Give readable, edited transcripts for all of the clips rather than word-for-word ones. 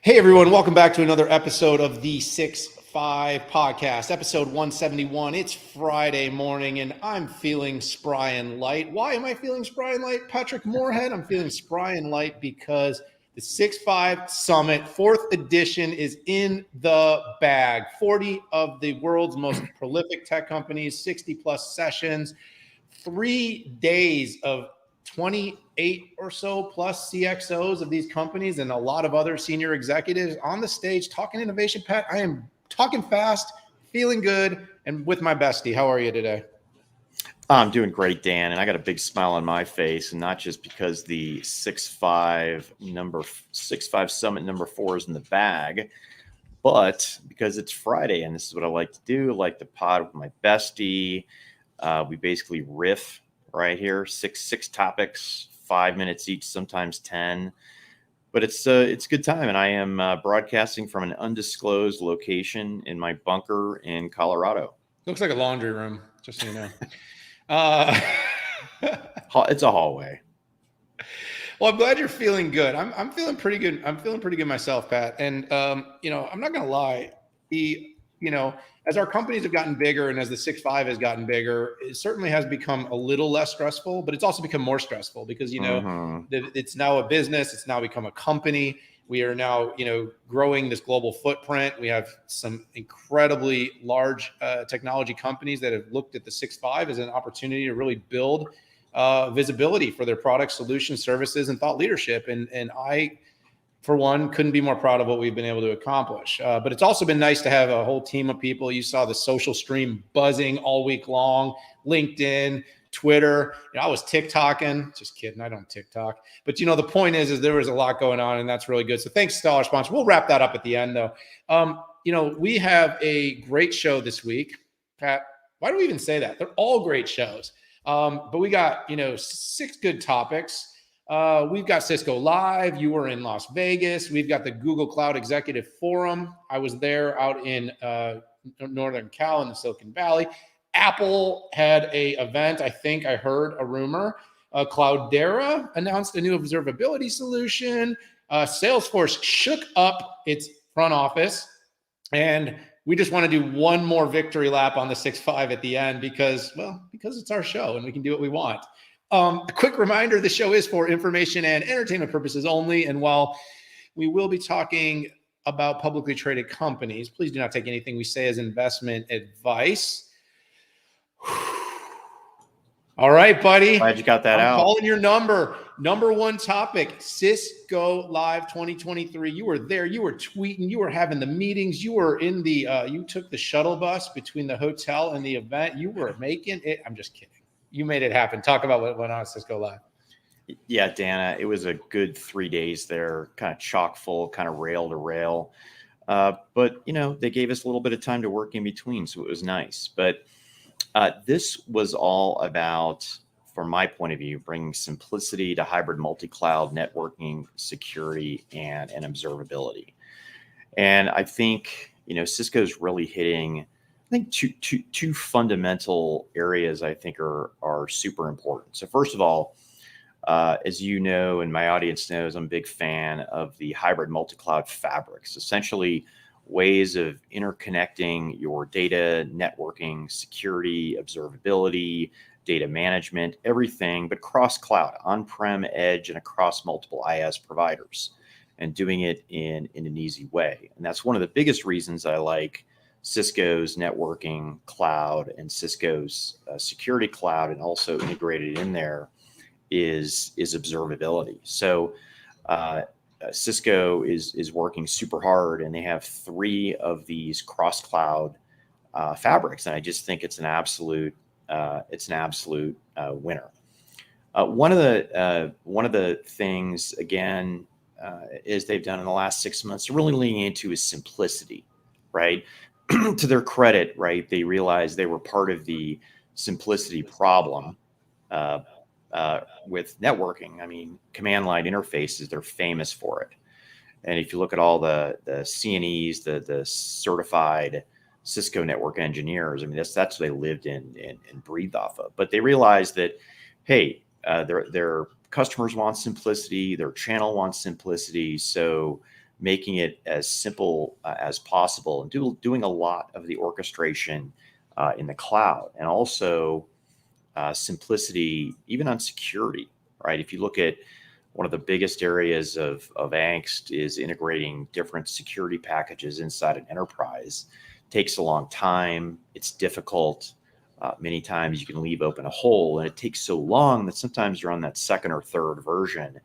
Hey everyone, welcome back to another episode of the 6-5 podcast, episode 171. It's Friday morning and I'm feeling spry and light. Why am I feeling spry and light? Patrick Moorhead, I'm feeling spry and light because the 6-5 Summit, 4th edition, is in the bag. 40 of the world's most prolific tech companies, 60 plus sessions, 3 days of 28 or so plus CXOs of these companies and a lot of other senior executives on the stage talking innovation. Pat, I am talking fast, feeling good, and with my bestie. How are you today? I'm doing great, Dan, and I got a big smile on my face, and not just because the 6-5 Summit number 4 is in the bag, but because it's Friday, and this is what I like to do. I like to pod with my bestie. We basically riff right here, six topics, 5 minutes each, sometimes 10. But it's a good time, and I am broadcasting from an undisclosed location in my bunker in Colorado. Looks like a laundry room, just so you know. It's a hallway. Well, I'm glad you're feeling good. I'm feeling pretty good. I'm feeling pretty good myself, Pat. And I'm not gonna lie. As our companies have gotten bigger and as the 6-5 has gotten bigger, it certainly has become a little less stressful, but it's also become more stressful because it's now a business. It's now become a company. We are now growing this global footprint. We have some incredibly large technology companies that have looked at the 6-5 as an opportunity to really build visibility for their products, solutions, services, and thought leadership. And I, for one, couldn't be more proud of what we've been able to accomplish. But it's also been nice to have a whole team of people. You saw the social stream buzzing all week long, LinkedIn, Twitter. I was TikToking. Just kidding. I don't TikTok. But, the point is there was a lot going on, and that's really good. So thanks to all our sponsors. We'll wrap that up at the end, though. We have a great show this week. Pat, why do we even say that? They're all great shows. But we got, 6 good topics. We've got Cisco Live. You were in Las Vegas. We've got the Google Cloud Executive Forum. I was there out in Northern Cal in the Silicon Valley. Apple had a event. I think I heard a rumor. Cloudera announced a new observability solution. Salesforce shook up its front office. And we just want to do one more victory lap on the 6-5 at the end because it's our show and we can do what we want. A quick reminder, the show is for information and entertainment purposes only. And while we will be talking about publicly traded companies, please do not take anything we say as investment advice. All right, buddy. Glad you got that out. I'm calling your number. Number one topic, Cisco Live 2023. You were there. You were tweeting. You were having the meetings. You were in the, you took the shuttle bus between the hotel and the event. You were making it. I'm just kidding. You made it happen. Talk about what went on at Cisco Live. Yeah, Dana, it was a good 3 days there, kind of chock full, kind of rail to rail. But, they gave us a little bit of time to work in between, so it was nice. But this was all about, from my point of view, bringing simplicity to hybrid multi-cloud networking, security, and observability. And I think, Cisco's really hitting, two fundamental areas I think are super important. So first of all, as you know, and my audience knows, I'm a big fan of the hybrid multi-cloud fabrics, essentially ways of interconnecting your data, networking, security, observability, data management, everything, but cross-cloud, on-prem, edge, and across multiple IaaS providers, and doing it in an easy way. And that's one of the biggest reasons I like Cisco's networking cloud and Cisco's security cloud, and also integrated in there is observability. So Cisco is working super hard, and they have 3 of these cross-cloud fabrics, and I just think it's an absolute winner. One of the things again is they've done in the last 6 months, really leaning into is simplicity, right? To their credit, right, they realized they were part of the simplicity problem with networking. I mean, command line interfaces, they're famous for it. And if you look at all the CNEs, the certified Cisco network engineers, I mean, that's what they lived in and breathed off of. But they realized that, hey, their customers want simplicity, their channel wants simplicity. So making it as simple as possible, and doing a lot of the orchestration in the cloud, and also simplicity, even on security, right? If you look at one of the biggest areas of angst is integrating different security packages inside an enterprise. It takes a long time. It's difficult. Many times you can leave open a hole, and it takes so long that sometimes you're on that second or third version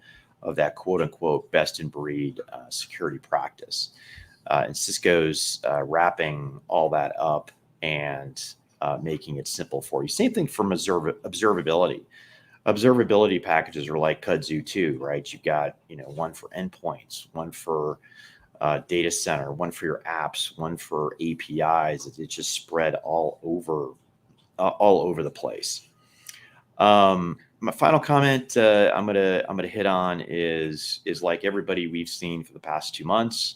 of that quote unquote best in breed security practice. And Cisco's wrapping all that up and making it simple for you. Same thing from observability. Observability packages are like kudzu too, right? You've got, one for endpoints, one for data center, one for your apps, one for APIs. It's just spread all over the place. My final comment I'm gonna hit on is like everybody we've seen for the past 2 months,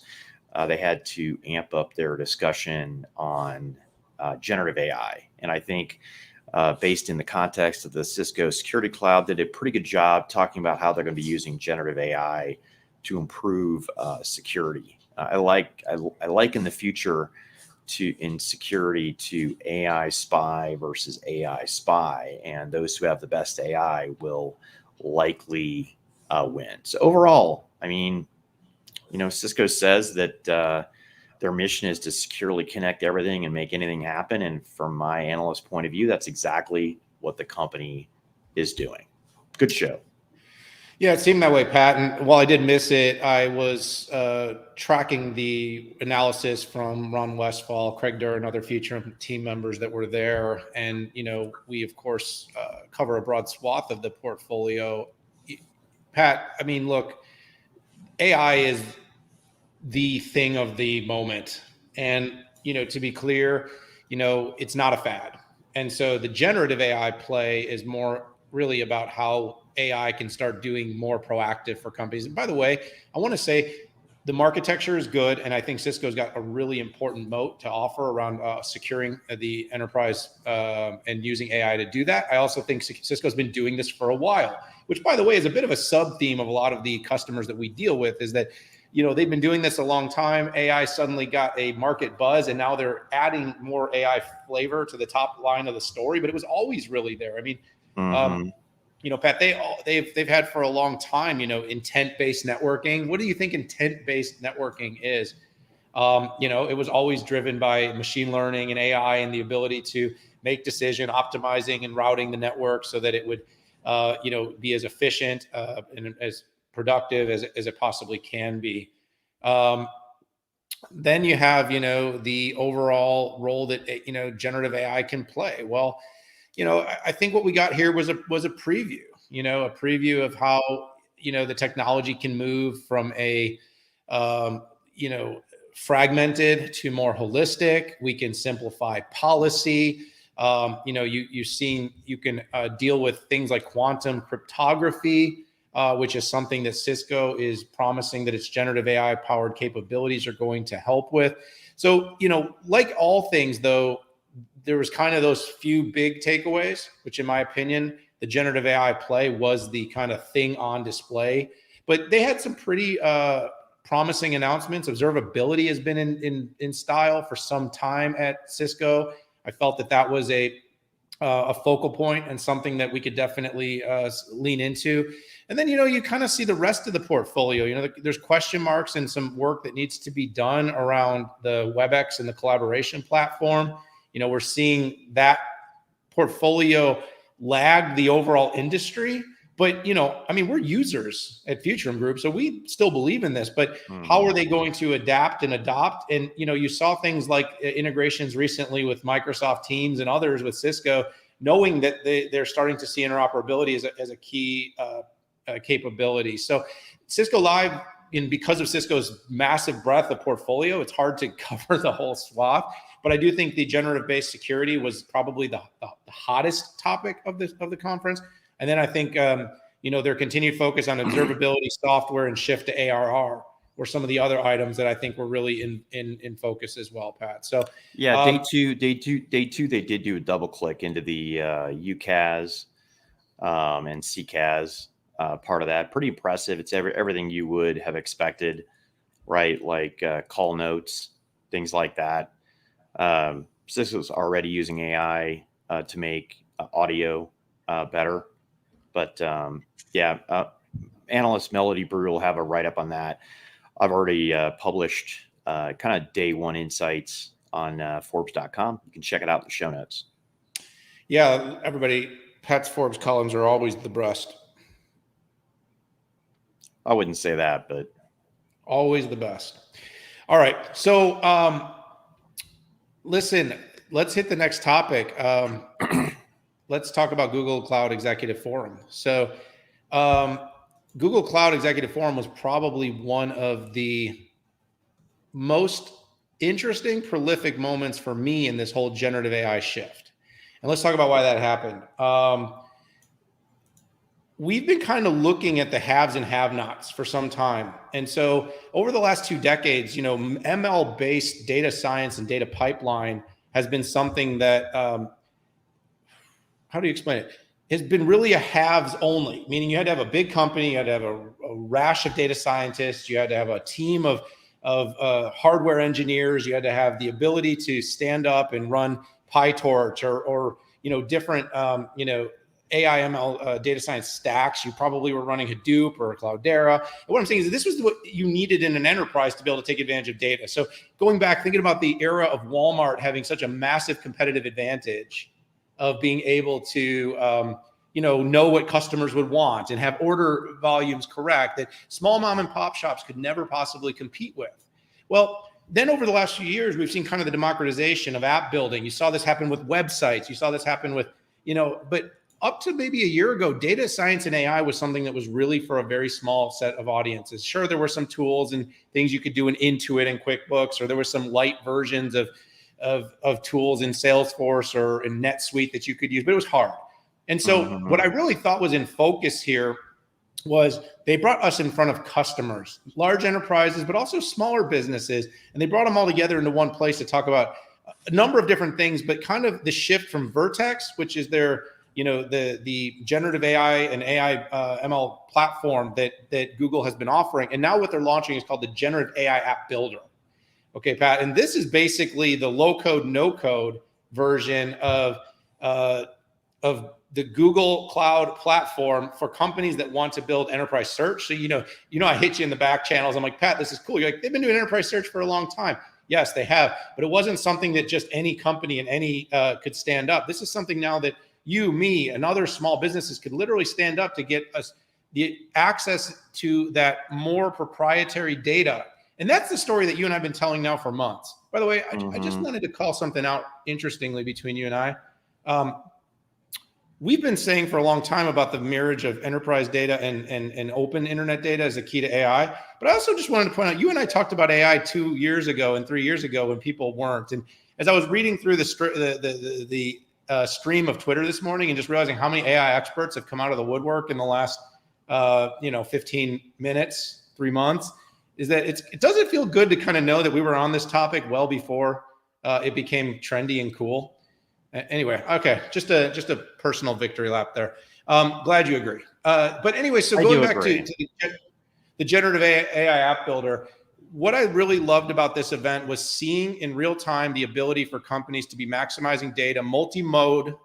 they had to amp up their discussion on generative AI, and I think based in the context of the Cisco Security Cloud, they did a pretty good job talking about how they're going to be using generative AI to improve security. I like in the future in security to AI spy versus AI spy, and those who have the best AI will likely win. So overall, I mean, Cisco says that their mission is to securely connect everything and make anything happen. And from my analyst point of view, that's exactly what the company is doing. Good show. Yeah, it seemed that way, Pat. And while I did miss it, I was tracking the analysis from Ron Westfall, Craig Durr, and other Futurum team members that were there. And, we, of course, cover a broad swath of the portfolio. Pat, I mean, look, AI is the thing of the moment. And, to be clear, it's not a fad. And so the generative AI play is more really about how AI can start doing more proactive for companies. And by the way, I want to say the architecture is good. And I think Cisco's got a really important moat to offer around securing the enterprise and using AI to do that. I also think Cisco's been doing this for a while, which, by the way, is a bit of a sub theme of a lot of the customers that we deal with, is that they've been doing this a long time. AI suddenly got a market buzz, and now they're adding more AI flavor to the top line of the story. But it was always really there. I mean, Pat, they've had for a long time, intent-based networking. What do you think intent-based networking is? It was always driven by machine learning and AI and the ability to make decision optimizing and routing the network so that it would, be as efficient and as productive as it possibly can be. Then you have, the overall role that, generative AI can play. Well, I think what we got here was a preview, a preview of how, the technology can move from a, fragmented to more holistic. We can simplify policy. You've seen you can deal with things like quantum cryptography, which is something that Cisco is promising that its generative AI powered capabilities are going to help with. So, like all things, though, there was kind of those few big takeaways, which in my opinion, the generative AI play was the kind of thing on display. But they had some pretty promising announcements. Observability has been in style for some time at Cisco. I felt that was a focal point and something that we could definitely lean into. And then, you kind of see the rest of the portfolio. There's question marks and some work that needs to be done around the WebEx and the collaboration platform. We're seeing that portfolio lag the overall industry. But, we're users at Futurum Group, so we still believe in this. But how are they going to adapt and adopt? And, you saw things like integrations recently with Microsoft Teams and others with Cisco, knowing that they're starting to see interoperability as a key capability. So Cisco Live, because of Cisco's massive breadth of portfolio, it's hard to cover the whole swath. But I do think the generative-based security was probably the hottest topic of the conference. And then I think, their continued focus on observability software and shift to ARR were some of the other items that I think were really in focus as well, Pat. So yeah, day two, they did do a double click into the UCAS and CCAS part of that. Pretty impressive. It's everything you would have expected right? Like call notes, things like that. Cisco's already using AI to make audio better. But analyst Melody Brew will have a write-up on that. I've already published kind of day one insights on Forbes.com. You can check it out in the show notes. Yeah, everybody, Pat's Forbes columns are always the best. I wouldn't say that, but always the best. All right. So listen, let's hit the next topic. Let's talk about Google Cloud Executive Forum. So Google Cloud Executive Forum was probably one of the most interesting, prolific moments for me in this whole generative AI shift. And let's talk about why that happened. We've been kind of looking at the haves and have-nots for some time. And so over the last 2 decades, ML-based data science and data pipeline has been something that, how do you explain it? Has been really a haves only, meaning you had to have a big company, you had to have a rash of data scientists, you had to have a team of hardware engineers, you had to have the ability to stand up and run PyTorch or different, AI ML data science stacks. You probably were running Hadoop or Cloudera. And what I'm saying is this was what you needed in an enterprise to be able to take advantage of data. So going back, thinking about the era of Walmart having such a massive competitive advantage of being able to, know what customers would want and have order volumes correct that small mom and pop shops could never possibly compete with. Well, then over the last few years, we've seen kind of the democratization of app building. You saw this happen with websites. You saw this happen with, but up to maybe a year ago, data science and AI was something that was really for a very small set of audiences. Sure, there were some tools and things you could do in Intuit and QuickBooks, or there were some light versions of tools in Salesforce or in NetSuite that you could use, but it was hard. And so what I really thought was in focus here was they brought us in front of customers, large enterprises, but also smaller businesses. And they brought them all together into one place to talk about a number of different things, but kind of the shift from Vertex, which is their the generative AI and AI ML platform that Google has been offering. And now what they're launching is called the Generative AI App Builder. Okay, Pat, and this is basically the low code, no code version of the Google Cloud platform for companies that want to build enterprise search. So, I hit you in the back channels. I'm like, Pat, this is cool. You're like, they've been doing enterprise search for a long time. Yes, they have, but it wasn't something that just any company and any could stand up. This is something now that you, me, and other small businesses could literally stand up to get us the access to that more proprietary data. And that's the story that you and I have been telling now for months. By the way, I just wanted to call something out interestingly between you and I. We've been saying for a long time about the marriage of enterprise data and open internet data as a key to AI. But I also just wanted to point out, you and I talked about AI 2 years ago and 3 years ago when people weren't. And as I was reading through the stream of Twitter this morning and just realizing how many AI experts have come out of the woodwork in the last 15 minutes, 3 months, is that it doesn't feel good to kind of know that we were on this topic well before it became trendy and cool. Anyway, okay, just a personal victory lap there. Glad you agree. But anyway, so going back to the generative AI app builder, what I really loved about this event was seeing in real time the ability for companies to be maximizing data, multi-model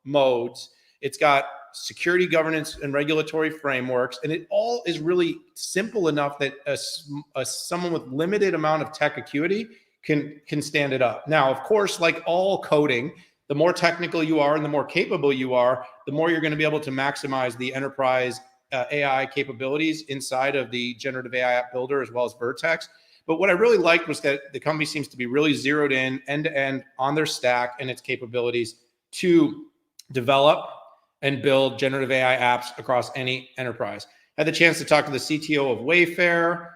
modes. It's got security, governance, and regulatory frameworks, and it all is really simple enough that someone with limited amount of tech acuity can stand it up. Now, of course, like all coding, the more technical you are and the more capable you are, the more you're going to be able to maximize the enterprise AI capabilities inside of the generative AI app builder as well as Vertex. But what I really liked was that the company seems to be really zeroed in end to end on their stack and its capabilities to develop and build generative AI apps across any enterprise. I had the chance to talk to the CTO of Wayfair,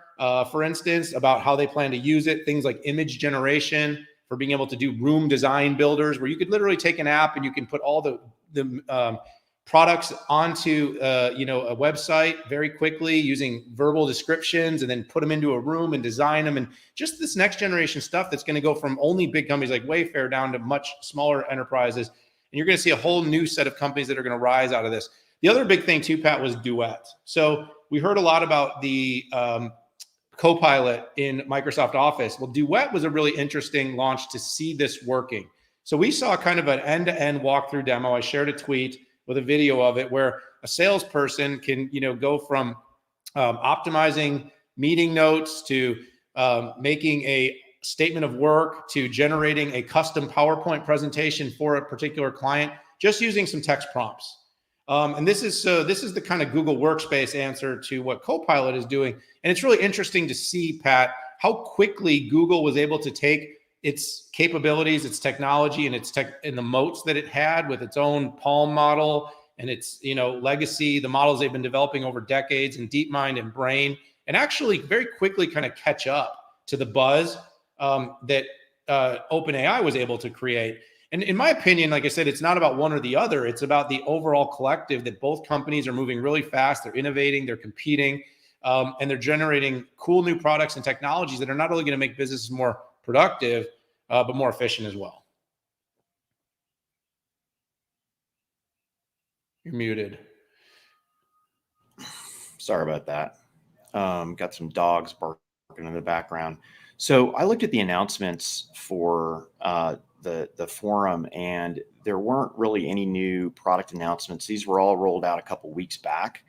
for instance, about how they plan to use it, things like image generation for being able to do room design builders, where you could literally take an app and you can put all the products onto a website very quickly using verbal descriptions and then put them into a room and design them. And just this next generation stuff that's going to go from only big companies like Wayfair down to much smaller enterprises. And you're going to see a whole new set of companies that are going to rise out of this. The other big thing too, Pat, was Duet. So we heard a lot about the Copilot in Microsoft Office. Well, Duet was a really interesting launch to see this working. So we saw kind of an end-to-end walkthrough demo. I shared a tweet with a video of it where a salesperson can, go from optimizing meeting notes to making a statement of work to generating a custom PowerPoint presentation for a particular client, just using some text prompts. And this is the kind of Google Workspace answer to what Copilot is doing. And it's really interesting to see, Pat, how quickly Google was able to take its capabilities, its technology, and and the moats that it had with its own Palm model and its legacy, the models they've been developing over decades, and DeepMind and Brain, and actually very quickly kind of catch up to the buzz that OpenAI was able to create. And in my opinion, like I said, it's not about one or the other. It's about the overall collective that both companies are moving really fast. They're innovating, they're competing, and they're generating cool new products and technologies that are not only going to make businesses more productive, but more efficient as well. You're muted. Sorry about that. Got some dogs barking in the background. So I looked at the announcements for the forum, and there weren't really any new product announcements. These were all rolled out a couple weeks back.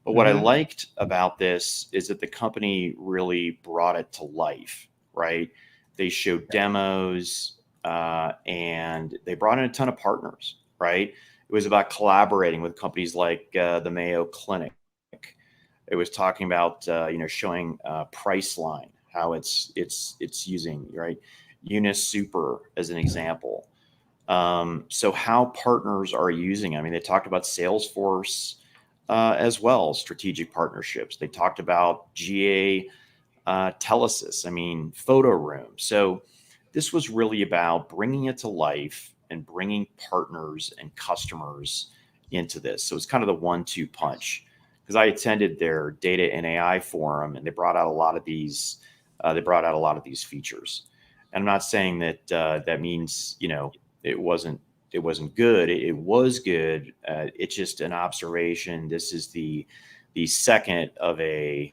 But what I liked about this is that the company really brought it to life, right? They showed demos and they brought in a ton of partners, right? It was about collaborating with companies like the Mayo Clinic. It was talking about showing Priceline, how it's using, right? Unis Super as an example. So how partners are using, I mean, they talked about Salesforce as well, strategic partnerships. They talked about GA Telesis, I mean, Photo Room. So this was really about bringing it to life and bringing partners and customers into this. So it's kind of the 1-2 punch, because I attended their data and AI forum, and they brought out a lot of these. They brought out a lot of these features. And I'm not saying that that means it wasn't good. It was good. It's just an observation. This is the second of a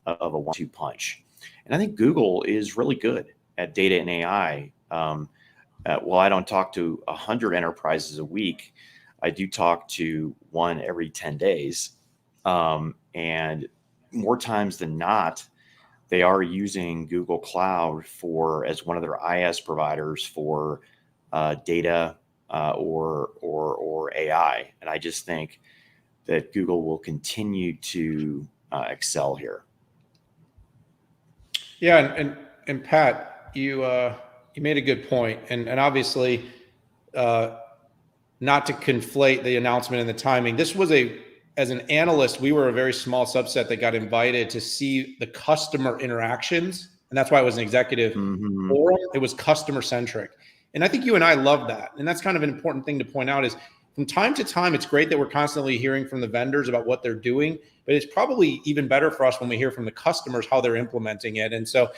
1-2 punch. And I think Google is really good at data and AI. Well, I don't talk to 100 enterprises a week. I do talk to one every 10 days. And more times than not, they are using Google Cloud as one of their IS providers for data or AI. And I just think that Google will continue to excel here. Yeah, and Pat, you made a good point, and obviously, not to conflate the announcement and the timing. This was as an analyst, we were a very small subset that got invited to see the customer interactions, and that's why it was an executive forum. It was customer centric, and I think you and I love that, and that's kind of an important thing to point out. Is from time to time, it's great that we're constantly hearing from the vendors about what they're doing, but it's probably even better for us when we hear from the customers how they're implementing it. And so,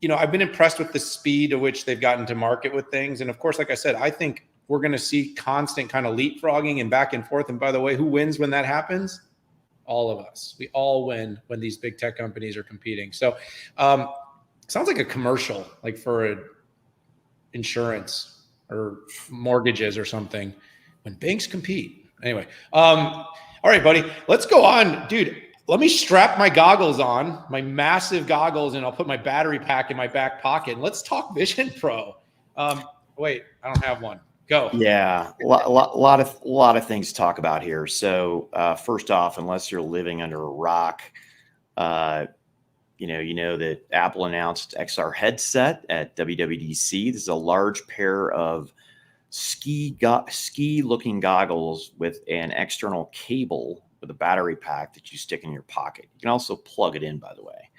I've been impressed with the speed at which they've gotten to market with things. And of course, like I said, I think we're going to see constant kind of leapfrogging and back and forth. And by the way, who wins when that happens? All of us. We all win when these big tech companies are competing. So sounds like a commercial, like for insurance or mortgages or something. When banks compete. Anyway. All right, buddy, let's go on. Dude, let me strap my goggles on, my massive goggles, and I'll put my battery pack in my back pocket. And let's talk Vision Pro. Wait, I don't have one. Go. Yeah, a lot of things to talk about here. So first off, unless you're living under a rock, you know that Apple announced XR headset at WWDC. This is a large pair of ski-looking goggles with an external cable with a battery pack that you stick in your pocket. You can also plug it in, by the way.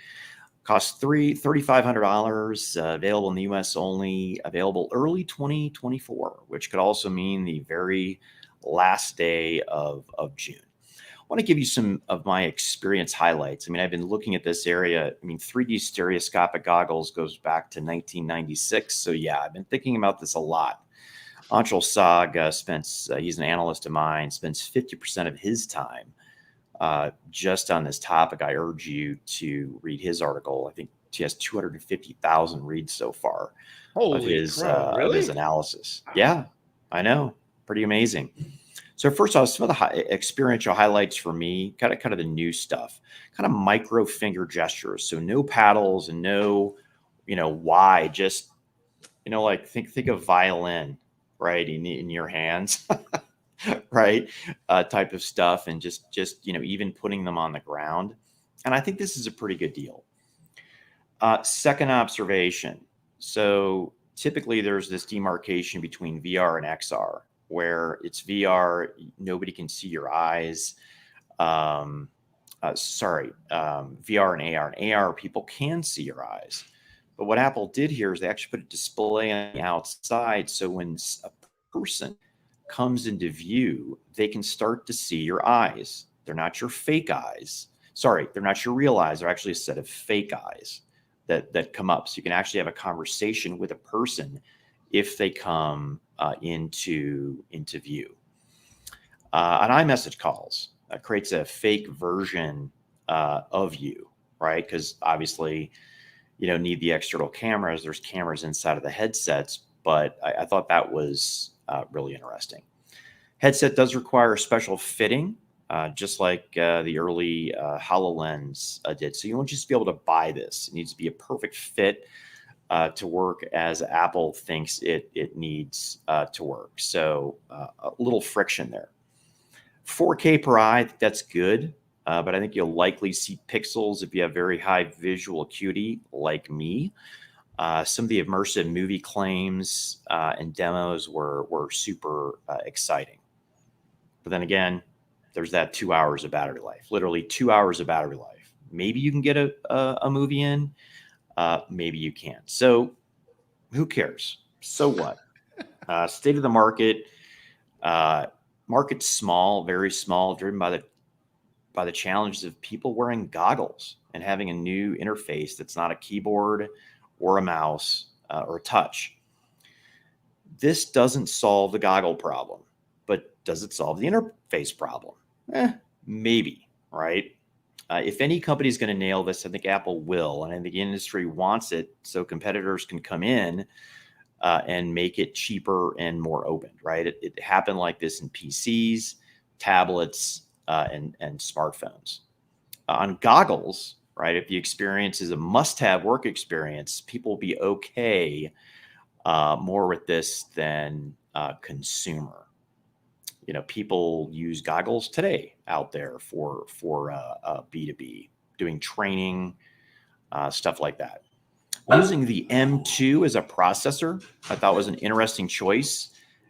Costs $3,500, available in the US only, available early 2024, which could also mean the very last day of June. I want to give you some of my experience highlights. I mean, I've been looking at this area. I mean, 3D stereoscopic goggles goes back to 1996. So yeah, I've been thinking about this a lot. Anshul Sag he's an analyst of mine, spends 50% of his time just on this topic, I urge you to read his article. I think he has 250,000 reads so far of his analysis. Yeah, I know, pretty amazing. So first off, some of the experiential highlights for me, kind of the new stuff, kind of micro finger gestures. So no paddles and no, why, just, like think of violin, right, in your hands, right, type of stuff, and just even putting them on the ground. And I think this is a pretty good deal. Second observation. So typically there's this demarcation between VR and XR, where it's VR, nobody can see your eyes. VR and AR. And AR, people can see your eyes. But what Apple did here is they actually put a display on the outside, so when a person comes into view, they can start to see your eyes. They're not your fake eyes. Sorry, they're not your real eyes. They're actually a set of fake eyes that come up. So you can actually have a conversation with a person if they come into view. On iMessage calls, creates a fake version of you, right? Because obviously you don't need the external cameras. There's cameras inside of the headsets, but I thought that was really interesting. Headset does require special fitting, just like the early HoloLens did. So you won't just be able to buy this. It needs to be a perfect fit to work as Apple thinks it needs to work. So a little friction there. 4K per eye, I think that's good. But I think you'll likely see pixels if you have very high visual acuity like me. Some of the immersive movie claims and demos were super exciting. But then again, there's that 2 hours of battery life, literally 2 hours of battery life. Maybe you can get a movie in, maybe you can't. So who cares? So what? State of the market. Market's small, very small, driven by the challenges of people wearing goggles and having a new interface that's not a keyboard or a mouse or a touch. This doesn't solve the goggle problem, but does it solve the interface problem? Maybe, right? If any company is going to nail this, I think Apple will, and I think the industry wants it so competitors can come in and make it cheaper and more open, right? It happened like this in PCs, tablets, and smartphones. On goggles, right? If the experience is a must-have work experience, people will be okay more with this than consumer. People use goggles today out there for B2B, doing training, stuff like that. Using the M2 as a processor, I thought was an interesting choice,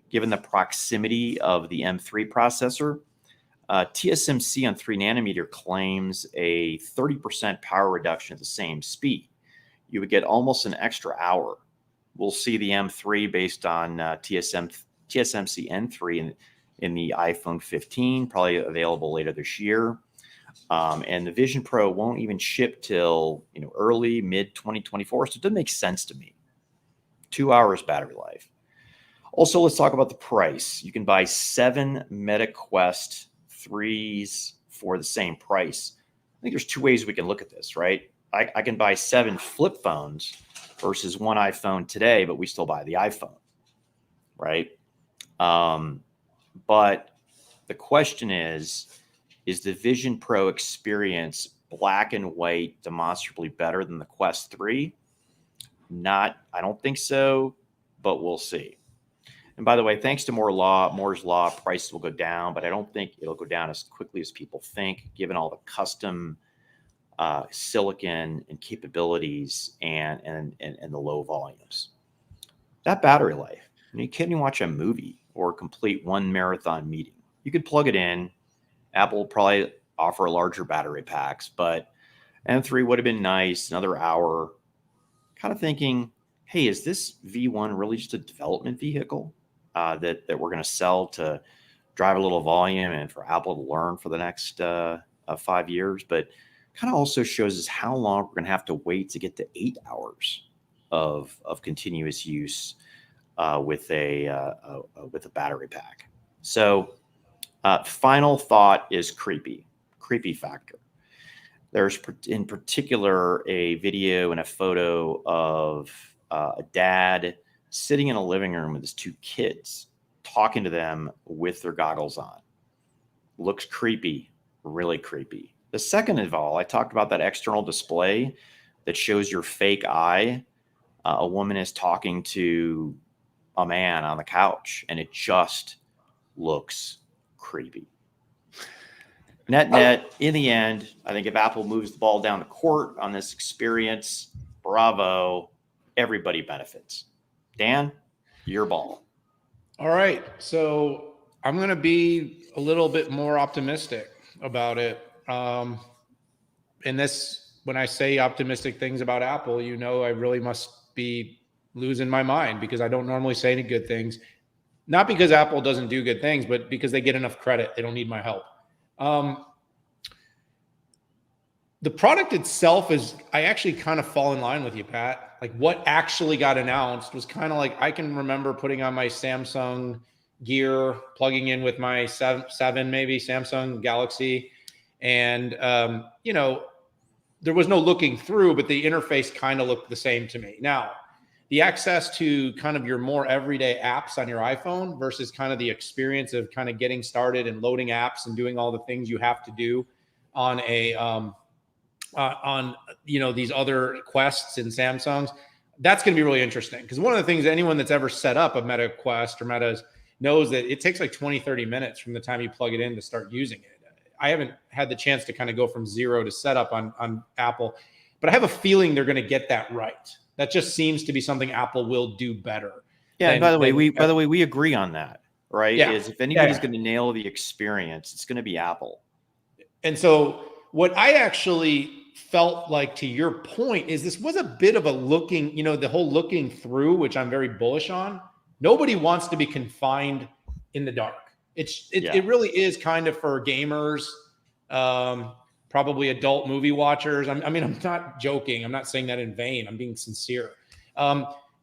given the proximity of the M3 processor. TSMC on 3 nanometer claims a 30% power reduction at the same speed. You would get almost an extra hour. We'll see the M3 based on TSMC N3 in the iPhone 15, probably available later this year. And the Vision Pro won't even ship till early mid 2024. So it doesn't make sense to me. 2 hours battery life. Also, let's talk about the price. You can buy 7 Meta Quest 3s for the same price. I think there's 2 ways we can look at this, right? I can buy 7 flip phones versus 1 iPhone today, but we still buy the iPhone, right? But the question is the Vision Pro experience black and white demonstrably better than the Quest 3? I don't think so, but we'll see. And by the way, thanks to Moore's law, prices will go down, but I don't think it'll go down as quickly as people think, given all the custom silicon and capabilities and the low volumes. That battery life, you can't even watch a movie or complete 1 marathon meeting. You could plug it in. Apple will probably offer larger battery packs, but M3 would have been nice, another hour. Kind of thinking, hey, is this V1 really just a development vehicle that we're going to sell to drive a little volume and for Apple to learn for the next 5 years? But kind of also shows us how long we're going to have to wait to get to 8 hours of continuous use with a battery pack. So final thought is creepy. creepy factor. There's in particular a video and a photo of a dad sitting in a living room with his two kids, talking to them with their goggles on. Looks creepy, really creepy. The second of all, I talked about that external display that shows your fake eye. A woman is talking to a man on the couch, and it just looks creepy. Net, in the end, I think if Apple moves the ball down the court on this experience, bravo, everybody benefits. Dan, your ball. All right. So I'm going to be a little bit more optimistic about it. And this, when I say optimistic things about Apple, you know, I really must be losing my mind, because I don't normally say any good things. Not because Apple doesn't do good things, but because they get enough credit. They don't need my help. The product itself is, I actually kind of fall in line with you, Pat. Like what actually got announced was kind of like, I can remember putting on my Samsung Gear, plugging in with my 7 maybe Samsung Galaxy. And, you know, there was no looking through, but the interface kind of looked the same to me. Now, the access to kind of your more everyday apps on your iPhone versus kind of the experience of kind of getting started and loading apps and doing all the things you have to do on a, on, you know, these other Quests and Samsungs, that's going to be really interesting. Because one of the things, anyone that's ever set up a Meta Quest or Metas knows that it takes like 20, 30 minutes from the time you plug it in to start using it. I haven't had the chance to kind of go from zero to setup on Apple, but I have a feeling they're going to get that right. That just seems to be something Apple will do better. Yeah, and by the way, we agree on that, right? Yeah. Is if anybody's going to nail the experience, it's going to be Apple. And so what I actually felt like, to your point, is this was a bit of a looking, you know, the whole looking through, which I'm very bullish on. Nobody wants to be confined in the dark. It really is kind of for gamers, probably adult movie watchers. I mean, I'm not joking. I'm not saying that in vain. I'm being sincere.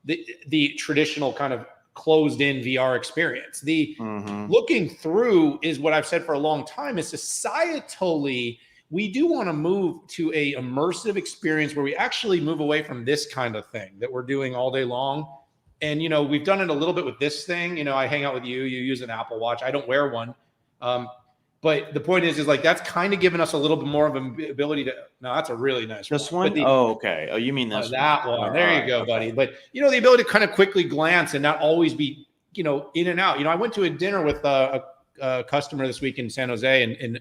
The traditional kind of closed in VR experience. The looking through is what I've said for a long time, is societally, we do want to move to a immersive experience where we actually move away from this kind of thing that we're doing all day long. And, you know, we've done it a little bit with this thing. You know, I hang out with you, you use an Apple Watch. I don't wear one. But the point is like, that's kind of given us a little bit more of an ability to, no, that's a really nice this one. Okay. Oh, you mean this that one. There you go, buddy. But, you know, the ability to kind of quickly glance and not always be, you know, in and out. You know, I went to a dinner with a customer this week in San Jose and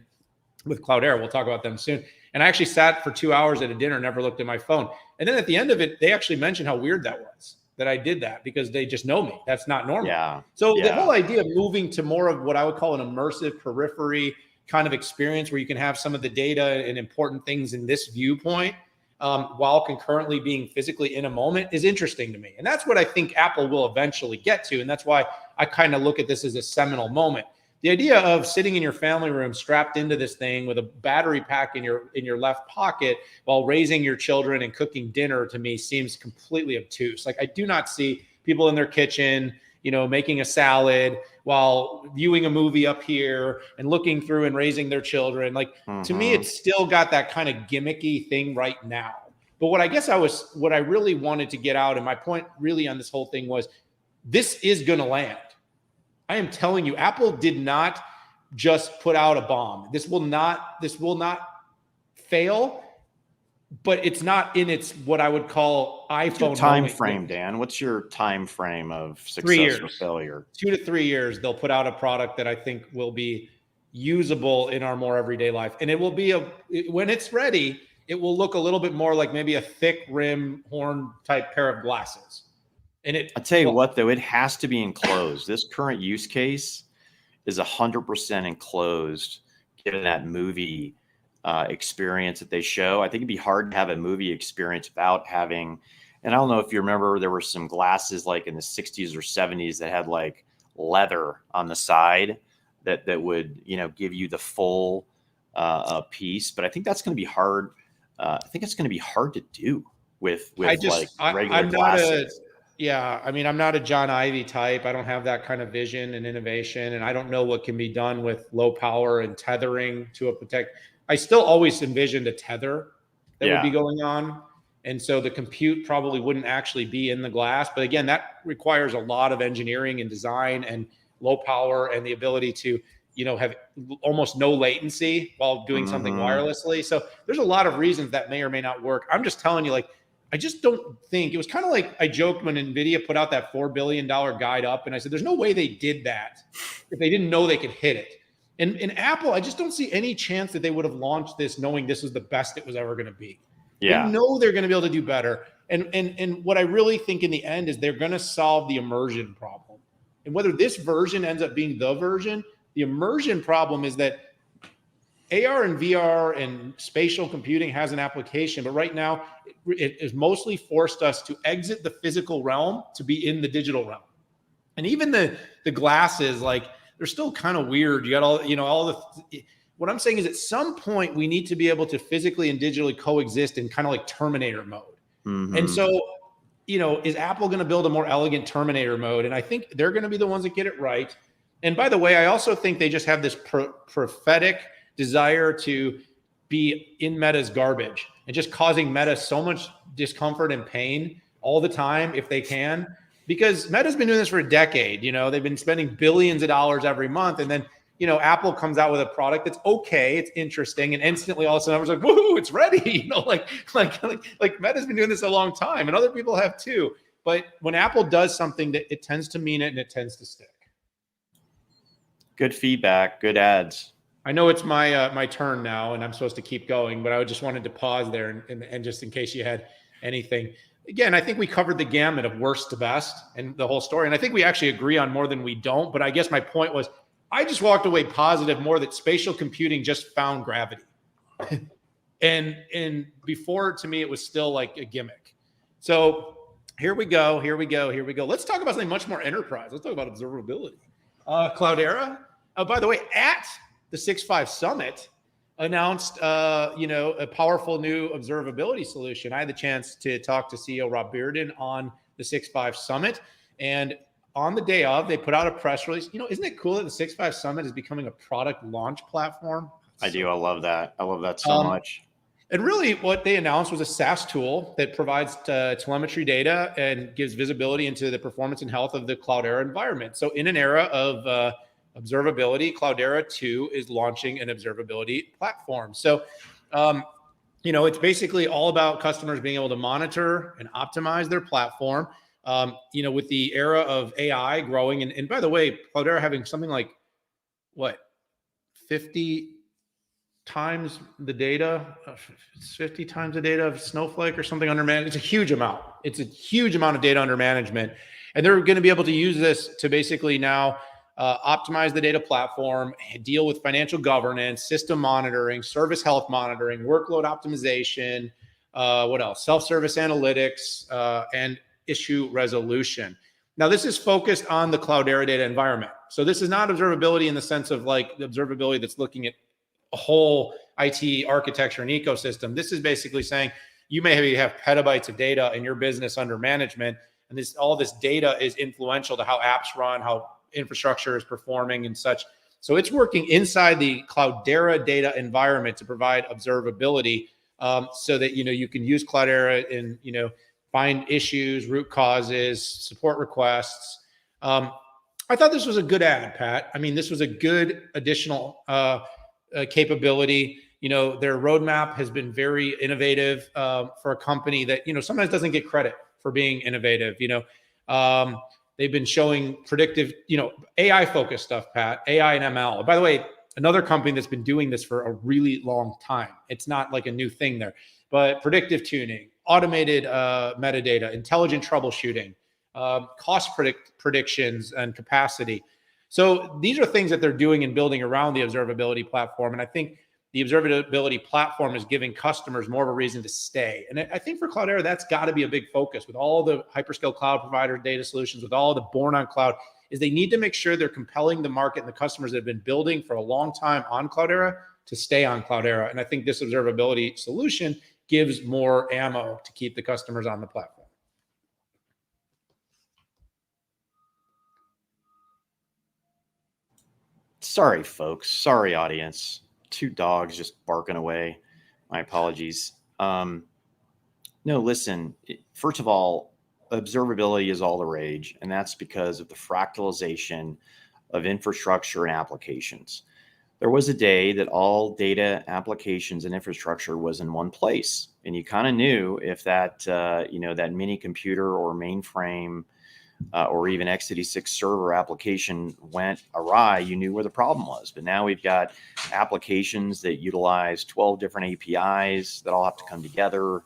with Cloudera. We'll talk about them soon. And I actually sat for 2 hours at a dinner, never looked at my phone. And then at the end of it, they actually mentioned how weird that was, that I did that, because they just know me. That's not normal. Yeah. So the whole idea of moving to more of what I would call an immersive periphery kind of experience, where you can have some of the data and important things in this viewpoint, while concurrently being physically in a moment, is interesting to me. And that's what I think Apple will eventually get to. And that's why I kind of look at this as a seminal moment. The idea of sitting in your family room strapped into this thing with a battery pack in your left pocket while raising your children and cooking dinner, to me seems completely obtuse. Like, I do not see people in their kitchen, you know, making a salad while viewing a movie up here and looking through and raising their children. Like, to me, it's still got that kind of gimmicky thing right now. But what I really wanted to get out, and my point really on this whole thing was, this is going to land. I am telling you, Apple did not just put out a bomb. This will not fail, but it's not in its, what I would call, iPhone time frame, Dan. What's your time frame of success 3 years. Or failure? 2 to 3 years, they'll put out a product that I think will be usable in our more everyday life. And it will be when it's ready, it will look a little bit more like maybe a thick rim horn type pair of glasses. And I'll tell you what, though, it has to be enclosed. This current use case is 100% enclosed, given that movie experience that they show. I think it'd be hard to have a movie experience without having, and I don't know if you remember, there were some glasses like in the 60s or 70s that had like leather on the side that would, you know, give you the full piece. But I think that's going to be hard. I think it's going to be hard to do with regular glasses. I mean, I'm not a John Ivey type. I don't have that kind of vision and innovation, and I don't know what can be done with low power and tethering to a protect. I still always envisioned a tether that would be Yeah. going on. And so the compute probably wouldn't actually be in the glass. But again, that requires a lot of engineering and design and low power and the ability to, have almost no latency while doing something Mhm. wirelessly. So there's a lot of reasons that may or may not work. I'm just telling you, like, I just don't think it was kind of like I joked when NVIDIA put out that $4 billion guide up. And I said, there's no way they did that if they didn't know they could hit it. And in Apple, I just don't see any chance that they would have launched this knowing this was the best it was ever going to be. They Yeah. know they're going to be able to do better. And what I really think in the end is they're going to solve the immersion problem. And whether this version ends up being the version, the immersion problem is that AR and VR and spatial computing has an application, but right now it has mostly forced us to exit the physical realm to be in the digital realm. And even the glasses, like, they're still kind of weird. You got all the. What I'm saying is, at some point, we need to be able to physically and digitally coexist in kind of like Terminator mode. And Mhm. so, is Apple going to build a more elegant Terminator mode? And I think they're going to be the ones that get it right. And by the way, I also think they just have this prophetic desire to be in Meta's garbage and just causing Meta so much discomfort and pain all the time if they can. Because Meta's been doing this for a decade. They've been spending billions of dollars every month. And then, Apple comes out with a product that's okay, it's interesting, and instantly all of a sudden I was like, woohoo, it's ready. Like Meta's been doing this a long time, and other people have too. But when Apple does something, that it tends to mean it and it tends to stick. Good feedback. Good ads. I know it's my turn now, and I'm supposed to keep going, but I just wanted to pause there and just in case you had anything. Again, I think we covered the gamut of worst to best and the whole story, and I think we actually agree on more than we don't. But I guess my point was, I just walked away positive more that spatial computing just found gravity, and before, to me, it was still like a gimmick. So here we go. Let's talk about something much more enterprise. Let's talk about observability. Cloudera. By the way, at the 6.5 Summit, announced a powerful new observability solution. I had the chance to talk to CEO Rob Bearden on the 6.5 Summit, and on the day of, they put out a press release. Isn't it cool that the 6.5 Summit is becoming a product launch platform? I do. I love that. I love that so Um, much. and really, what they announced was a SaaS tool that provides telemetry data and gives visibility into the performance and health of the Cloudera environment. So in an era of observability, Cloudera 2 is launching an observability platform. So, it's basically all about customers being able to monitor and optimize their platform. With the era of AI growing, and by the way, Cloudera having something like, what, 50 times the data, 50 times the data of Snowflake or something under management. It's a huge amount. It's a huge amount of data under management. And they're going to be able to use this to basically now optimize the data platform, deal with financial governance, system monitoring, service health monitoring, workload optimization, what else? Self-service analytics, and issue resolution. Now, this is focused on the Cloudera data environment. So this is not observability in the sense of like the observability that's looking at a whole IT architecture and ecosystem. This is basically saying you may have petabytes of data in your business under management, and all this data is influential to how apps run, how infrastructure is performing and such. So it's working inside the Cloudera data environment to provide observability, so that you can use Cloudera and find issues, root causes, support requests. I thought this was a good ad, Pat. I mean, this was a good additional capability. Their roadmap has been very innovative for a company that sometimes doesn't get credit for being innovative. They've been showing predictive, AI focused stuff, Pat, AI and ML. By the way, another company that's been doing this for a really long time. It's not like a new thing there, but predictive tuning, automated metadata, intelligent troubleshooting, cost predictions, and capacity. So these are things that they're doing and building around the observability platform. And I think the observability platform is giving customers more of a reason to stay. And I think for Cloudera, that's got to be a big focus with all the hyperscale cloud provider data solutions, with all the born on cloud, is they need to make sure they're compelling the market and the customers that have been building for a long time on Cloudera to stay on Cloudera. And I think this observability solution gives more ammo to keep the customers on the platform. Sorry, folks. Sorry, audience. two dogs just barking away. My apologies. No, listen, first of all, observability is all the rage, and that's because of the fractalization of infrastructure and applications. There was a day that all data, applications, and infrastructure was in one place, and you kind of knew if that that mini computer or mainframe or even x86 server application went awry, you knew where the problem was. But now we've got applications that utilize 12 different APIs that all have to come together.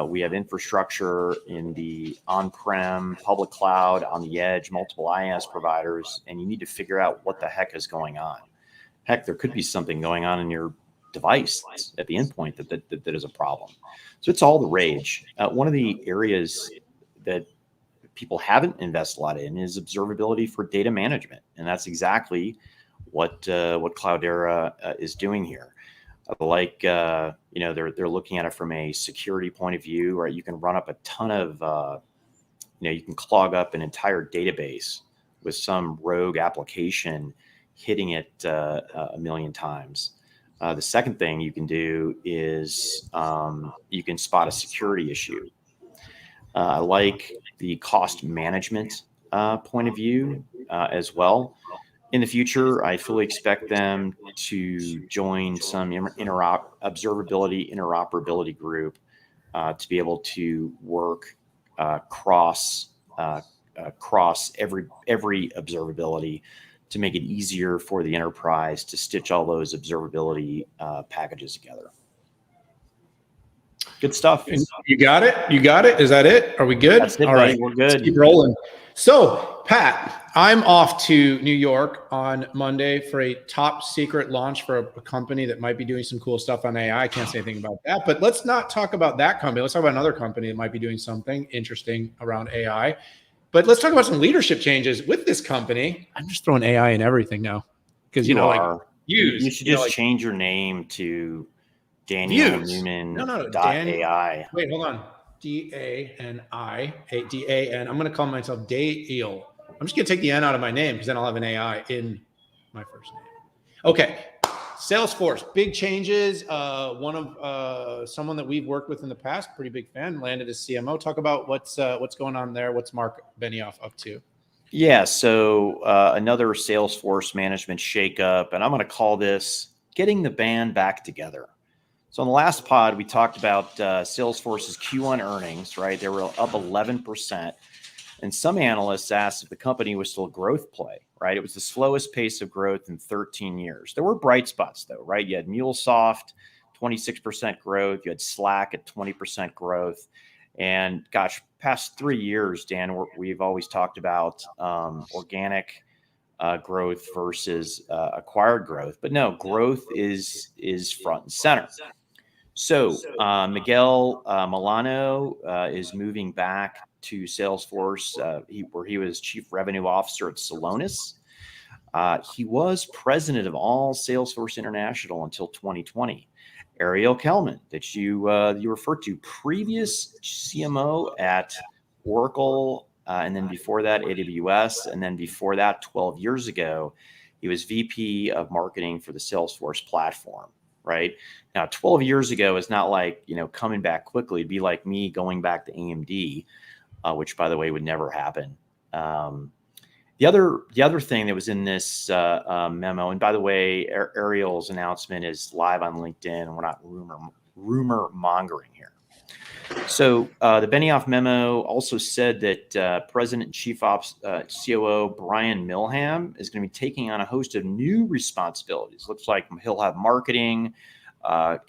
We have infrastructure in the on-prem, public cloud, on the edge, multiple IaaS providers, and you need to figure out what the heck is going on. Heck, there could be something going on in your device at the endpoint that is a problem. So it's all the rage. One of the areas that people haven't invested a lot in is observability for data management, and that's exactly what Cloudera is doing here. Like they're looking at it from a security point of view, right? You can run up a ton of you can clog up an entire database with some rogue application hitting it a million times. The second thing you can do is you can spot a security issue. I like the cost management point of view as well. In the future, I fully expect them to join some observability interoperability group to be able to work cross every observability to make it easier for the enterprise to stitch all those observability packages together. Good stuff. You got it? You got it? Is that it? Are we good? That's it, all buddy. right. We're good. Let's keep rolling. So, Pat, I'm off to New York on Monday for a top secret launch for a company that might be doing some cool stuff on AI. I can't say anything about that, but let's not talk about that company. Let's talk about another company that might be doing something interesting around AI. But let's talk about some leadership changes with this company. I'm just throwing AI in everything now because You should just change your name to Daniel Newman. AI. Wait, hold on. DANI. I'm going to call myself Dale. I'm just going to take the N out of my name because then I'll have an AI in my first name. Okay. Salesforce, big changes. One of someone that we've worked with in the past, pretty big fan, landed as CMO. Talk about what's going on there. What's Mark Benioff up to? Yeah, so another Salesforce management shakeup, and I'm going to call this getting the band back together. So on the last pod, we talked about Salesforce's Q1 earnings, right? They were up 11%. And some analysts asked if the company was still a growth play, right? It was the slowest pace of growth in 13 years. There were bright spots, though, right? You had MuleSoft, 26% growth. You had Slack at 20% growth. And gosh, past 3 years, Dan, we've always talked about organic growth versus acquired growth. But no, growth is front and center. So Miguel Milano is moving back to Salesforce, where he was chief revenue officer at Celonis. He was president of all Salesforce International until 2020. Ariel Kelman, that you referred to, previous CMO at Oracle, and then before that AWS, and then before that 12 years ago, he was VP of marketing for the Salesforce platform. Right now, 12 years ago is not like coming back quickly. It'd be like me going back to AMD, which, by the way, would never happen. The other thing that was in this memo, and by the way, Ariel's announcement is live on LinkedIn. We're not rumor mongering here. So the Benioff memo also said that President and Chief Ops COO Brian Milham is going to be taking on a host of new responsibilities. Looks like he'll have marketing,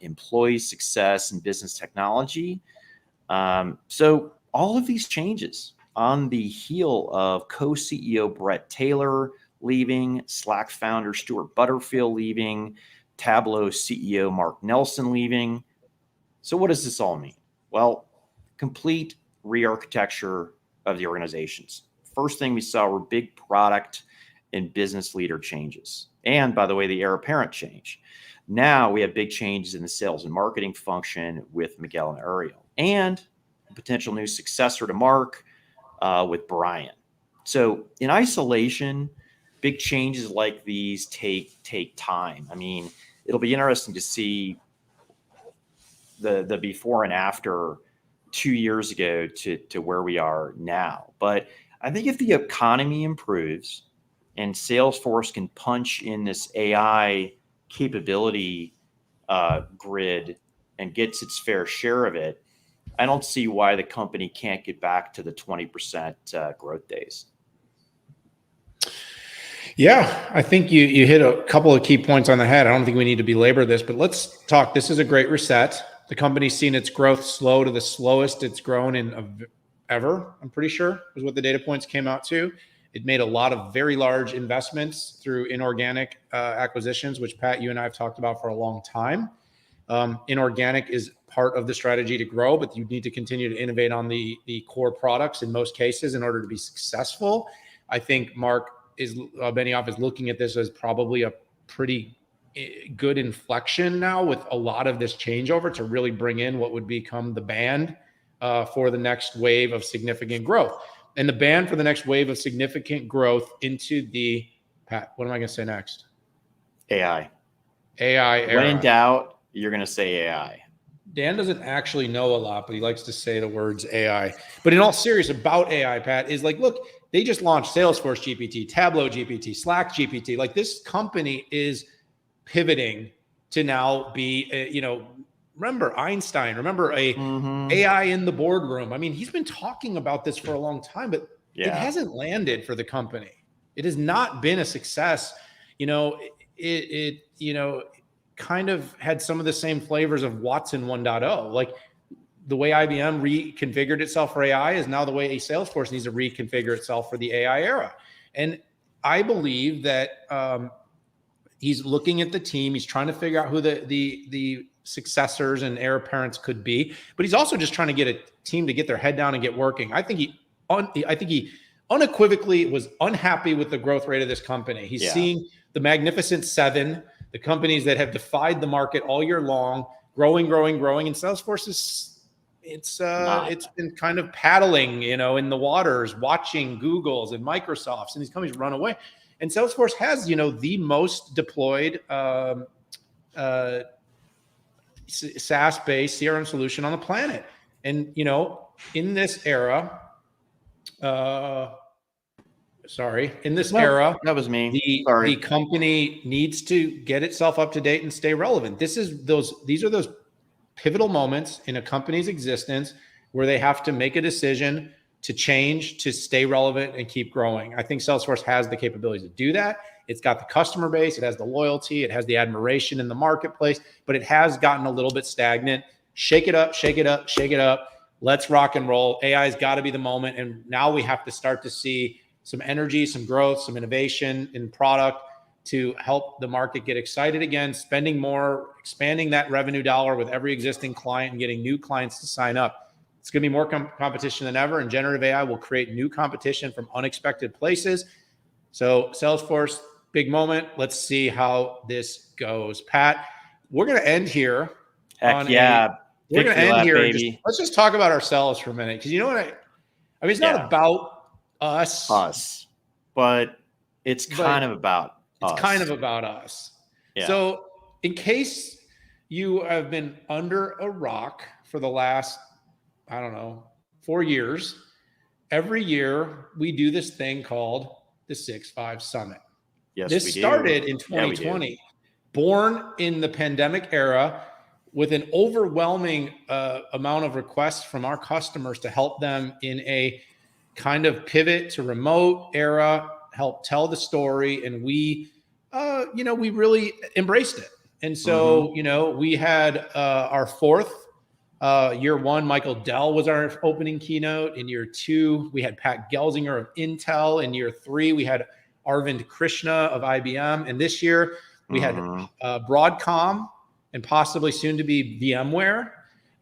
employee success, and business technology. So all of these changes on the heel of co-CEO Brett Taylor leaving, Slack founder Stuart Butterfield leaving, Tableau CEO Mark Nelson leaving. So what does this all mean? Well, complete re-architecture of the organizations. First thing we saw were big product and business leader changes. And by the way, the heir apparent change. Now we have big changes in the sales and marketing function with Miguel and Ariel, and a potential new successor to Mark with Brian. So in isolation, big changes like these take time. I mean, it'll be interesting to see the before and after 2 years ago to where we are now. But I think if the economy improves and Salesforce can punch in this AI capability grid and gets its fair share of it, I don't see why the company can't get back to the 20% growth days. Yeah, I think you hit a couple of key points on the head. I don't think we need to belabor this, but let's talk. This is a great reset. The company's seen its growth slow to the slowest it's grown in ever, I'm pretty sure, is what the data points came out to. It made a lot of very large investments through inorganic acquisitions, which, Pat, you and I have talked about for a long time. Inorganic is part of the strategy to grow, but you need to continue to innovate on the core products in most cases in order to be successful. I think Mark Benioff is looking at this as probably a pretty good inflection now with a lot of this changeover to really bring in what would become the band for the next wave of significant growth. And the band for the next wave of significant growth into the, Pat, what am I going to say next? AI. AI era. When in doubt, you're going to say AI. Dan doesn't actually know a lot, but he likes to say the words AI. But in all seriousness about AI, Pat, is like, look, they just launched Salesforce GPT, Tableau GPT, Slack GPT. Like, this company is pivoting to now be, remember Einstein, remember AI in the boardroom. I mean, he's been talking about this for a long time, but it hasn't landed for the company. It has not been a success. It kind of had some of the same flavors of Watson 1.0. Like, the way IBM reconfigured itself for AI is now the way Salesforce needs to reconfigure itself for the AI era. And I believe that he's looking at the team. He's trying to figure out who the successors and heir apparents could be, but he's also just trying to get a team to get their head down and get working. I think he unequivocally was unhappy with the growth rate of this company. He's seeing the Magnificent Seven, the companies that have defied the market all year long, growing, and Salesforce it's been kind of paddling, in the waters, watching Googles and Microsofts and these companies run away. And Salesforce has, the most deployed SaaS-based CRM solution on the planet. And, in this era, era, that was me. The company needs to get itself up to date and stay relevant. These are those pivotal moments in a company's existence where they have to make a decision to change, to stay relevant and keep growing. I think Salesforce has the capabilities to do that. It's got the customer base, it has the loyalty, it has the admiration in the marketplace, but it has gotten a little bit stagnant. Shake it up. Let's rock and roll. AI's got to be the moment. And now we have to start to see some energy, some growth, some innovation in product to help the market get excited again, spending more, expanding that revenue dollar with every existing client and getting new clients to sign up. It's going to be more competition than ever, and generative AI will create new competition from unexpected places. So Salesforce, big moment. Let's see how this goes. Pat, we're going to end here. Heck yeah. We're going to end here. Let's just talk about ourselves for a minute. Because you know what I mean, it's not about us. But it's kind of about us. It's kind of about us. Yeah. So in case you have been under a rock for the last, 4 years, every year we do this thing called the 6-5 Summit. Yes, this started in 2020, born in the pandemic era with an overwhelming amount of requests from our customers to help them in a kind of pivot to remote era, help tell the story. And we really embraced it. And so, we had our fourth year one, Michael Dell was our opening keynote. In year two, we had Pat Gelsinger of Intel. In year three, we had Arvind Krishna of IBM. And this year we had Broadcom and possibly soon to be VMware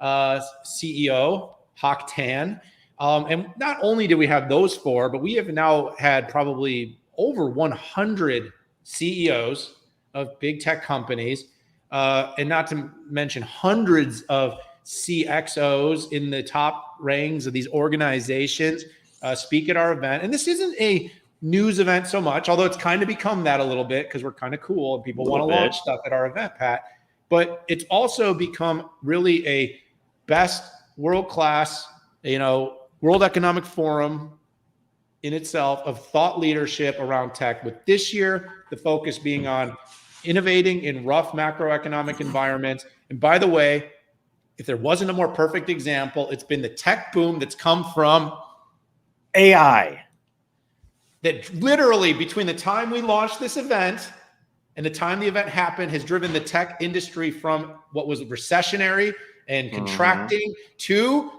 CEO, Hock Tan. And not only do we have those four, but we have now had probably over 100 CEOs of big tech companies, and not to mention hundreds of CXOs in the top ranks of these organizations speak at our event. And this isn't a news event so much, although it's kind of become that a little bit because we're kind of cool and people want to launch stuff at our event, Pat. But it's also become really a best world-class, World Economic Forum in itself of thought leadership around tech, with this year, the focus being on innovating in rough macroeconomic environments. And by the way, if there wasn't a more perfect example, it's been the tech boom that's come from AI. That literally between the time we launched this event and the time the event happened has driven the tech industry from what was recessionary and contracting to,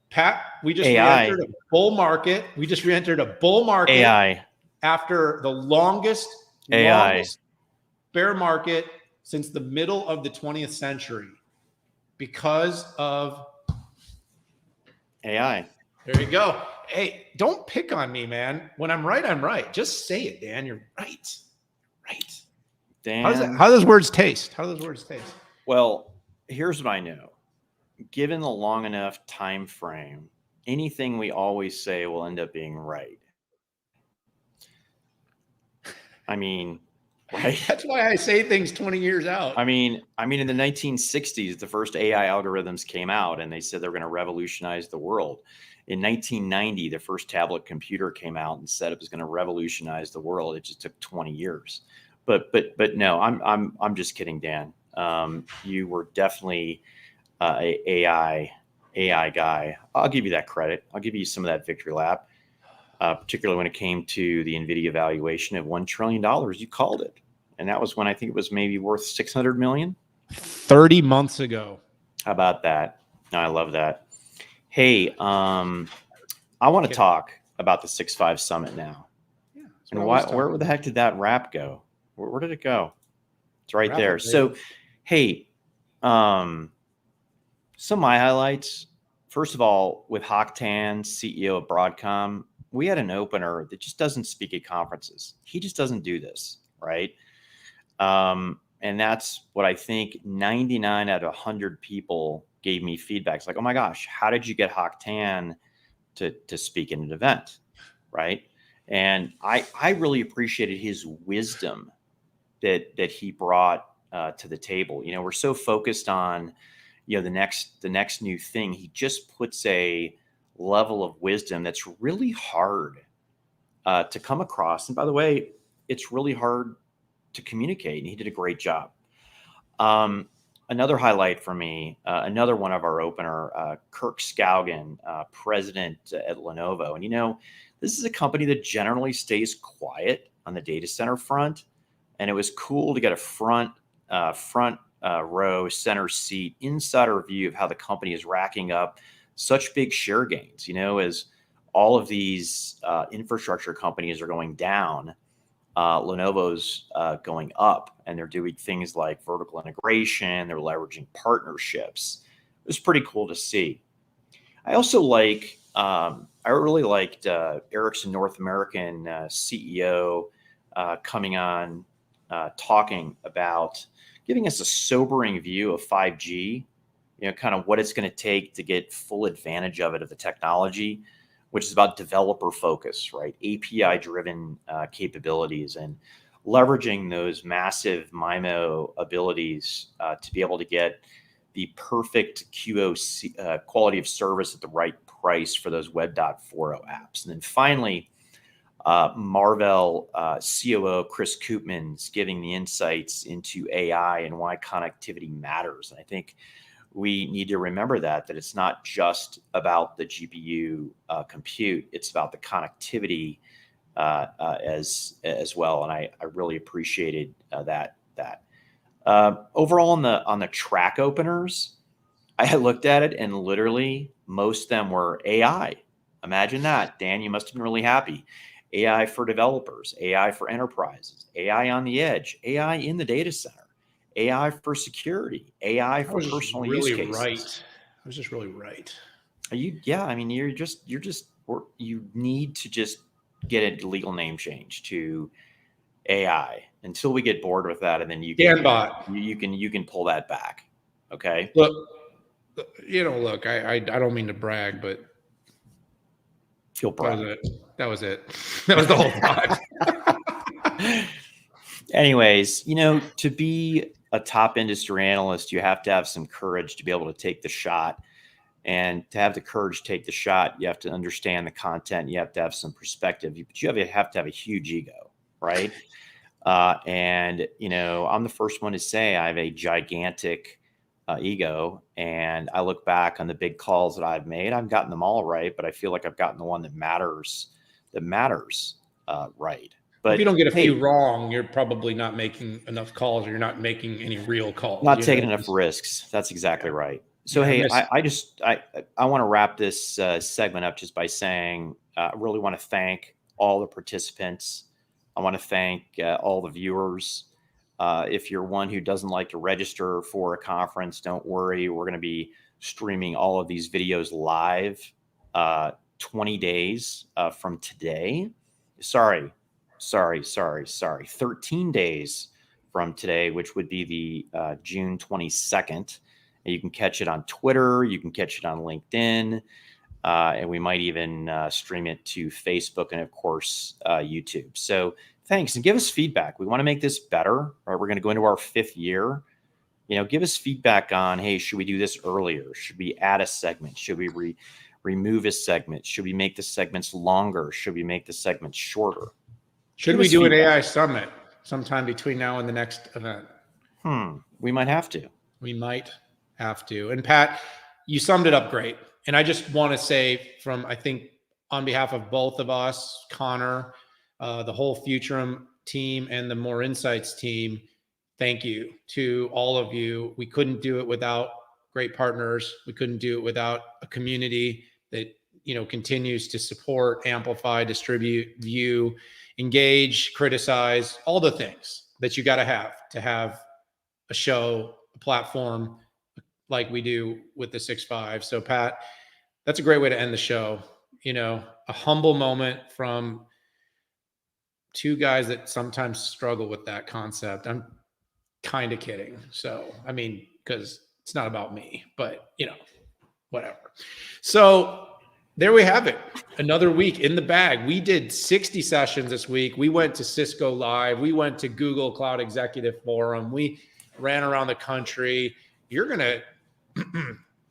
Pat, we just re-entered a bull market. We just re-entered a bull market AI. After the longest bear market since the middle of the 20th century because of AI. There you go. Hey, don't pick on me, man. When I'm right, I'm right. Just say it, Dan. You're right. Right. Dan. How do those words taste? Well, here's what I know. Given the long enough time frame, anything we always say will end up being right. I mean, right? That's why I say things 20 years out. I mean, in the 1960s, the first AI algorithms came out and they said they're going to revolutionize the world. In 1990, the first tablet computer came out and said it was going to revolutionize the world. It just took 20 years. But no, I'm just kidding, Dan. You were definitely a AI guy. I'll give you that credit. I'll give you some of that victory lap, particularly when it came to the NVIDIA valuation of $1 trillion. You called it. And that was when I think it was maybe worth 600 million. 30 months ago. How about that? No, I love that. Hey, I want to talk about the 6.5 Summit now. Yeah, and where the heck did that wrap go? Where did it go? It's right there. So, hey, some of my highlights. First of all, with Hock Tan, CEO of Broadcom, we had an opener that just doesn't speak at conferences. He just doesn't do this, right? And that's what I think 99 out of 100 people gave me feedback. It's like, oh my gosh, how did you get Hock Tan to speak in an event, right? And I really appreciated his wisdom that he brought to the table. We're so focused on, the next new thing. He just puts a level of wisdom that's really hard to come across. And by the way, it's really hard to communicate, and he did a great job. Another highlight for me, another one of our opener, Kirk Skaugen, president at Lenovo. And, this is a company that generally stays quiet on the data center front. And it was cool to get a front row center seat insider view of how the company is racking up such big share gains, as all of these infrastructure companies are going down. Lenovo's going up, and they're doing things like vertical integration. They're leveraging partnerships. It was pretty cool to see. I also I really liked Ericsson North American CEO coming on, talking about giving us a sobering view of 5G, kind of what it's going to take to get full advantage of the technology, which is about developer focus, right? API driven capabilities and leveraging those massive MIMO abilities to be able to get the perfect QoC quality of service at the right price for those Web.4.0 apps. And then finally, Marvell COO Chris Koopman's giving the insights into AI and why connectivity matters. And I think we need to remember that it's not just about the GPU compute; it's about the connectivity as well. And I really appreciated that. Overall, on the track openers, I had looked at it and literally most of them were AI. Imagine that, Dan. You must have been really happy. AI for developers, AI for enterprises, AI on the edge, AI in the data center. AI for security, AI for personal use cases. Right. I was just really right. Yeah. I mean, you need to just get a legal name change to AI until we get bored with that, and then you can pull that back. Okay. Look, I don't mean to brag, but Feel proud. That was it. That was the whole time. Anyways, to be a top industry analyst, you have to have some courage to be able to take the shot. And to have the courage to take the shot, you have to understand the content. You have to have some perspective. But you have to have a huge ego, right? And I'm the first one to say I have a gigantic ego. And I look back on the big calls that I've made. I've gotten them all right, but I feel like I've gotten the one that matters right. But if you don't get a few wrong, you're probably not making enough calls, or you're not making any real calls. Not taking enough risks. That's exactly right. So, hey, I want to wrap this segment up just by saying I really want to thank all the participants. I want to thank all the viewers. If you're one who doesn't like to register for a conference, don't worry. We're going to be streaming all of these videos live 20 days from today. Sorry. 13 days from today, which would be the June 22nd. You can catch it on Twitter. You can catch it on LinkedIn. And we might even stream it to Facebook and, of course, YouTube. So thanks. And give us feedback. We want to make this better. Right? We're going to go into our 5th year. Give us feedback on, hey, should we do this earlier? Should we add a segment? Should we remove a segment? Should we make the segments longer? Should we make the segments shorter? Should we do an AI summit sometime between now and the next event? We might have to. We might have to. And Pat, you summed it up great. And I just want to say I think on behalf of both of us, Connor, the whole Futurum team and the Moor Insights team, thank you to all of you. We couldn't do it without great partners. We couldn't do it without a community that, continues to support, amplify, distribute, view, engage, criticize, all the things that you got to have a show, a platform like we do with the 6.5. So Pat, that's a great way to end the show. A humble moment from two guys that sometimes struggle with that concept. I'm kind of kidding. So, because it's not about me, but whatever. So there we have it. Another week in the bag. We did 60 sessions this week. We went to Cisco Live. We went to Google Cloud Executive Forum. We ran around the country. You're going to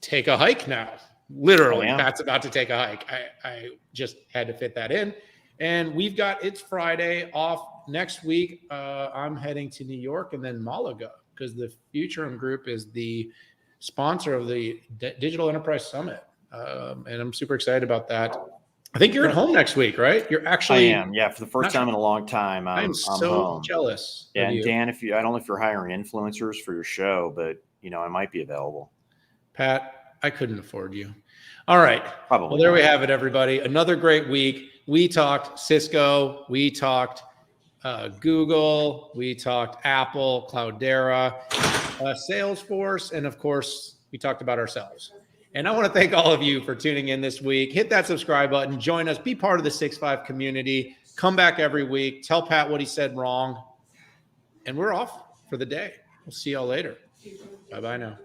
take a hike now. Literally, Pat's about to take a hike. I just had to fit that in. And it's Friday off next week. I'm heading to New York and then Malaga because the Futurum Group is the sponsor of the Digital Enterprise Summit. And I'm super excited about that. I think you're at home next week, right? You're actually. I am. Yeah. For the first time in a long time. I'm so home. Jealous. Yeah. And Dan, I don't know if you're hiring influencers for your show, but I might be available. Pat, I couldn't afford you. All right. Probably. Well, there we have it, everybody. Another great week. We talked Cisco. We talked Google. We talked Apple, Cloudera, Salesforce, and of course, we talked about ourselves. And I want to thank all of you for tuning in this week. Hit that subscribe button. Join us. Be part of the 6.5 community. Come back every week. Tell Pat what he said wrong. And we're off for the day. We'll see y'all later. Bye-bye now.